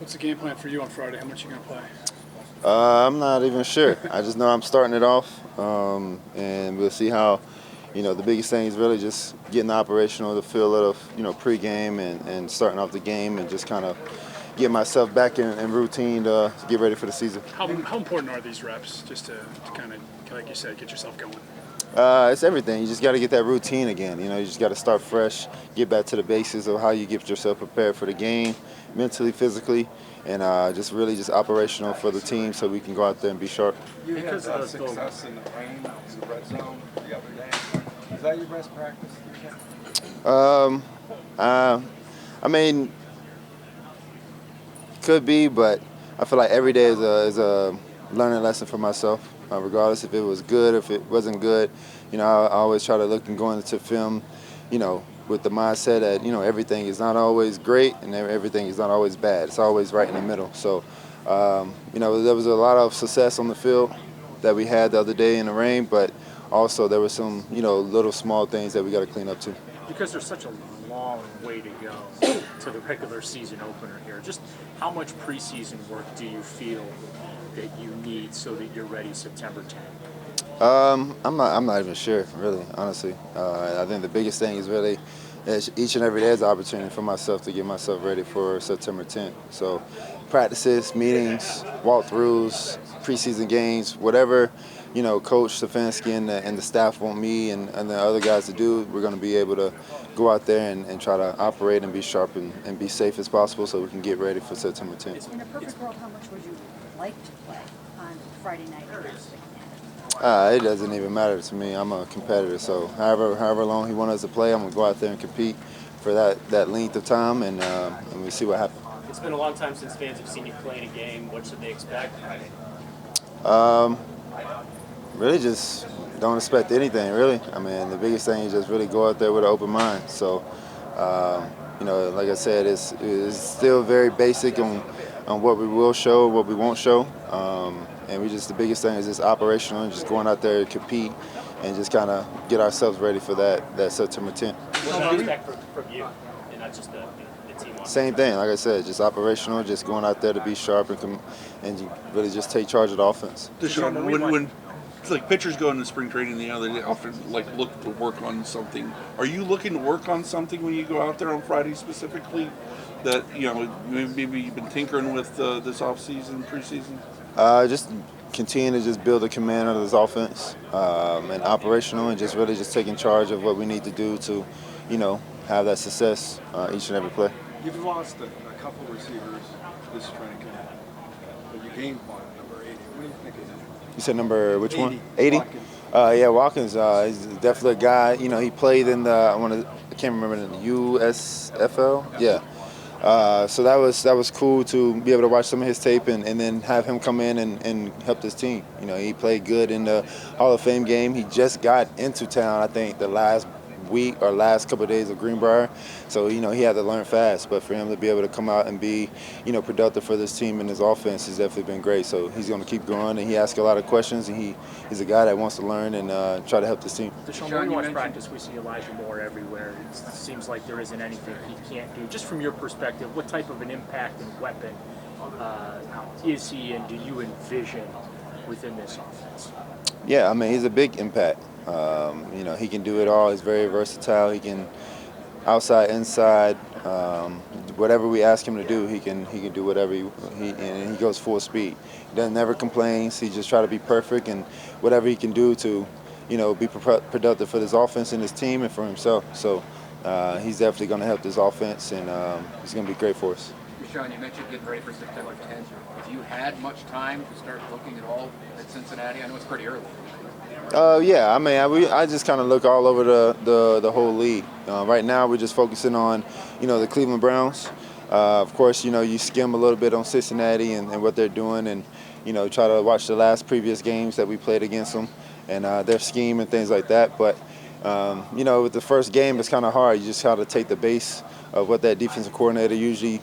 What's the game plan for you on Friday? How much are you going to play? I'm not even sure. I just know I'm starting it off, and we'll see how. The biggest thing is really just getting operational, the feel of pregame and starting off the game, and just kind of get myself back in routine to get ready for the season. How important are these reps just to kind of, like you said, get yourself going? It's everything. You just got to get that routine again. You just got to start fresh, get back to the basics of how you get yourself prepared for the game, mentally, physically, and just operational for the team so we can go out there and be sharp. You had success in the rain, in the red zone the other day. Is that your best practice? I mean, could be, but I feel like every day is a learning lesson for myself. Regardless if it was good or if it wasn't good, I always try to look and go into film, with the mindset that everything is not always great and everything is not always bad. It's always right in the middle. So, there was a lot of success on the field that we had the other day in the rain, but also there were some little small things that we got to clean up too. Because there's such a long way to go to the regular season opener here. Just how much preseason work do you feel that you need so that you're ready September 10th? I'm not even sure, really, honestly. I think the biggest thing is really each and every day is an opportunity for myself to get myself ready for September 10th. So practices, meetings, walkthroughs, preseason games, whatever, Coach Stefanski and the staff want me and the other guys to do, we're going to be able to go out there and try to operate and be sharp and be safe as possible so we can get ready for September 10th. In a perfect world, how much would you like to play on Friday night against the It doesn't even matter to me. I'm a competitor, so however long he wants us to play, I'm going to go out there and compete for that length of time, and we'll see what happens. It's been a long time since fans have seen you play in a game. What should they expect? Really just don't expect anything, really. I mean, the biggest thing is just really go out there with an open mind. So, like I said, it's still very basic on what we will show, what we won't show. And the biggest thing is just operational and just going out there and compete and just kind of get ourselves ready for that September 10th. What do you expect from you and not just the team? Same thing, like I said, just operational, just going out there to be sharp and really just take charge of the offense. Deshaun, when pitchers go into spring training, they often look to work on something. Are you looking to work on something when you go out there on Friday specifically that maybe you've been tinkering with this offseason, preseason? Just continue to just build a command of this offense and operational, and just really just taking charge of what we need to do to, have that success each and every play. You've lost a couple receivers this training camp, but you gained one, number 80. What do you think of that? You said number which 80. one? 80? Watkins. Yeah, Watkins. He's definitely a guy. He played in I can't remember the USFL. Yeah. So that was cool to be able to watch some of his tape and then have him come in and help this team. He played good in the Hall of Fame game. He just got into town, I think, the last week or last couple of days of Greenbrier. So, he had to learn fast. But for him to be able to come out and be, productive for this team and his offense has definitely been great. So he's going to keep growing, and he asks a lot of questions, and he's a guy that wants to learn and try to help this team. Deshaun, when we watch practice, we see Elijah Moore everywhere. It seems like there isn't anything he can't do. Just from your perspective, what type of an impact and weapon is he, and do you envision within this offense? Yeah, I mean, he's a big impact. He can do it all. He's very versatile. He can outside, inside, whatever we ask him to do, he can do whatever and he goes full speed. He never complains. He just try to be perfect, and whatever he can do to, be productive for this offense and his team and for himself. So he's definitely going to help this offense, and he's going to be great for us. Deshaun, you mentioned getting ready for September 10th. Have you had much time to start looking at all at Cincinnati? I know it's pretty early. Yeah, I mean, I just kind of look all over the whole league. Right now, we're just focusing on, the Cleveland Browns. Of course, you skim a little bit on Cincinnati and what they're doing, and try to watch the last previous games that we played against them and their scheme and things like that. But with the first game, it's kind of hard. You just try to take the base of what that defensive coordinator usually,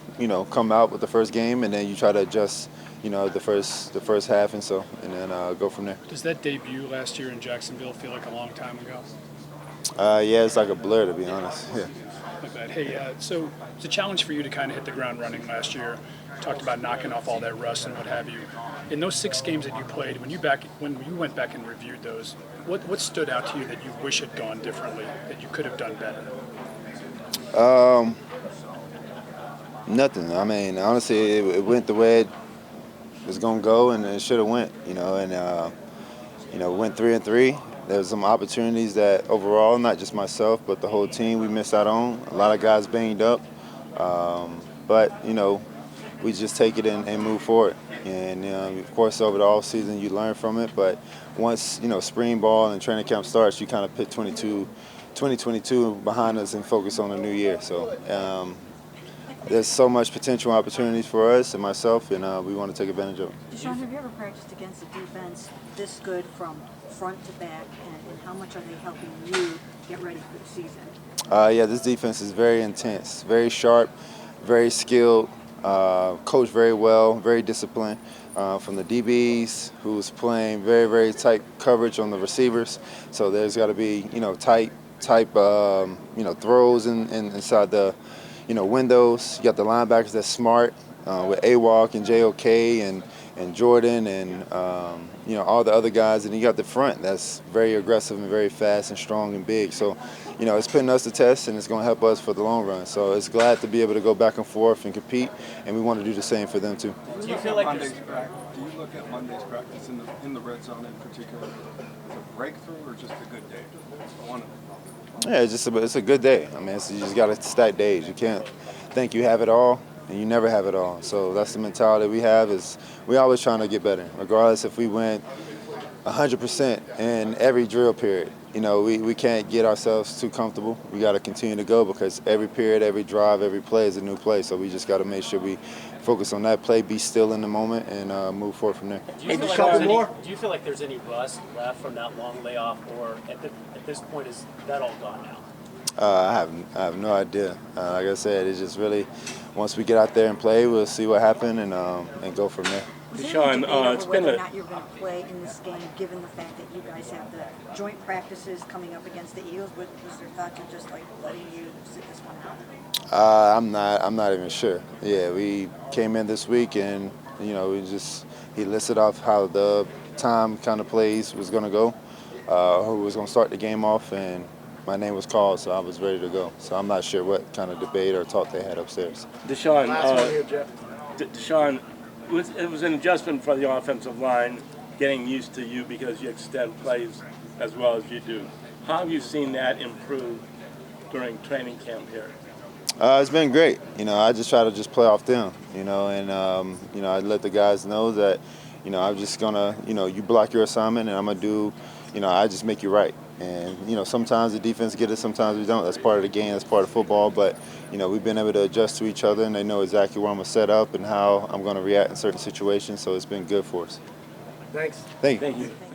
come out with the first game, and then you try to adjust, the first half and then go from there. Does that debut last year in Jacksonville feel like a long time ago? Yeah, it's like a blur, to be honest. Yeah. Like that. Hey, so it's a challenge for you to kind of hit the ground running last year. talked about knocking off all that rust and what have you. In those 6 games that you played, when you went back and reviewed those, what stood out to you that you wish had gone differently, that you could have done better? Nothing. I mean, honestly, it went the way it was gonna go, and it should have went. We went 3-3. There's some opportunities that overall, not just myself, but the whole team, we missed out on. A lot of guys banged up, but we just take it and move forward. And of course, over the off season, you learn from it. But once spring ball and training camp starts, you kind of put 2022 behind us and focus on the new year. So there's so much potential opportunities for us and myself, and we want to take advantage of it. Deshaun, have you ever practiced against a defense this good from front to back, and how much are they helping you get ready for the season? Yeah, this defense is very intense, very sharp, very skilled, coached very well, very disciplined. From the DBs, who's playing very, very tight coverage on the receivers. So there's got to be, tight throws inside the, windows. You got the linebackers that's smart with AWalk and JOK and Jordan and all the other guys, and you got the front that's very aggressive and very fast and strong and big. So it's putting us to test, and it's going to help us for the long run. So it's glad to be able to go back and forth and compete, and we want to do the same for them too. Do you look at Monday's practice in the red zone in particular as a breakthrough or just a good day? Yeah, it's a good day. I mean, you just got to stack days. You can't think you have it all, and you never have it all. So that's the mentality we have. Is we always trying to get better, regardless if we went 100% in every drill period. We can't get ourselves too comfortable. We got to continue to go because every period, every drive, every play is a new play. So we just got to make sure we focus on that play, be still in the moment, and move forward from there. Do you feel like there's any rust left from that long layoff, or at this point is that all gone now? I have no idea. Like I said, it's just really once we get out there and play, we'll see what happened and go from there. Deshaun, it's been whether or not you're going to play in this game, given the fact that you guys have the joint practices coming up against the Eagles. Was there thought to just letting you sit this one out? I'm not even sure. Yeah, we came in this week and he listed off how the time kind of plays was going to go, who was going to start the game off, and my name was called, so I was ready to go. So I'm not sure what kind of debate or talk they had upstairs. Deshaun, Deshaun, it was an adjustment for the offensive line, getting used to you because you extend plays as well as you do. How have you seen that improve during training camp here? It's been great. I just try to play off them, and I let the guys know that, I'm just gonna, you block your assignment and I'm gonna do, I just make you right. And, sometimes the defense get it, sometimes we don't. That's part of the game, that's part of football. But, we've been able to adjust to each other, and they know exactly where I'm going to set up and how I'm going to react in certain situations. So it's been good for us. Thanks. Thank you. Thank you.